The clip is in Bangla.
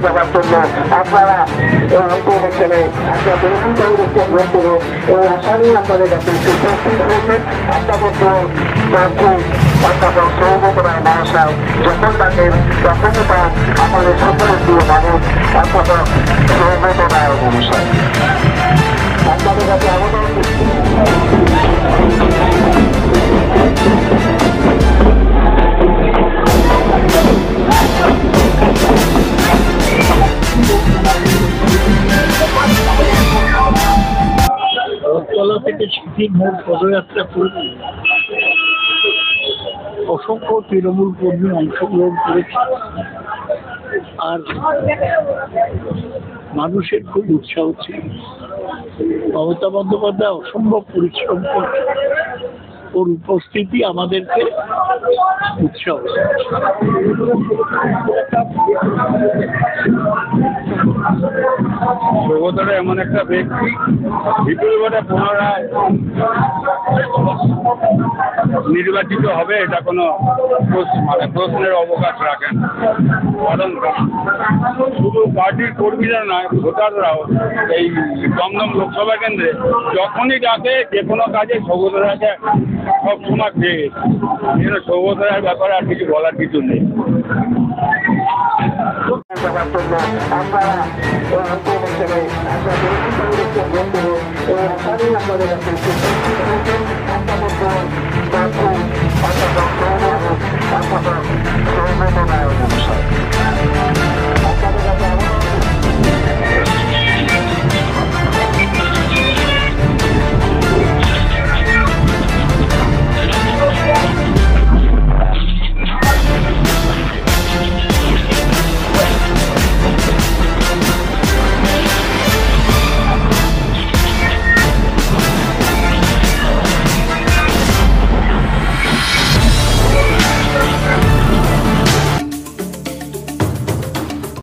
দেওয়ার জন্য আপনারা ইলেকশনে আপনারা তৃণমূল কংগ্রেসকে ভোট করুন এই আশা নিয়ে আপনাদের কাছে উপস্থিত হয়েছেন। আপনাদের প্রার্থী অধ্যাপক সৌগত রায় মহাশয় যখন তাকে তখনই তার আমাদের সকলের প্রিয় মানুষ অধ্যাপক সৌগত রায় মহাশয় আপনাদের কাছে আবেদন রথতলা থেকে সিঁথির মোড় পদযাত্রা করে অসংখ্য তৃণমূল কর্মী অংশগ্রহণ করেছে আর মানুষের খুব উৎসাহ ছিল। মমতা বন্দ্যোপাধ্যায় অসম্ভব পরিশ্রম করছে, ওর উপস্থিতি আমাদেরকে উৎসাহ। সৌগতরা এমন একটা ব্যক্তি ভিতরে বটে পুনরায় নির্বাচিত হবে এটা কোনো প্রশ্নের অবকাশ রাখেন। কারণ শুধু পার্টির কর্মীরা নয়, ভোটাররাও এই দমদম লোকসভা কেন্দ্রে যখনই ডাকে যে কোনো কাজে সৌগতরাকে সবসময় পেয়ে গেছে। সৌগতরার ব্যাপারে আর কিছু বলার কিছু নেই। দেওয়ার জন্য আপনারা ইলেকশনে আপনারা তৃণমূল কংগ্রেসকে ভোট করুন এই আশা নিয়ে আপনাদের কাছে উপস্থিত হয়েছেন। আপনাদের প্রার্থী অধ্যাপক সৌগত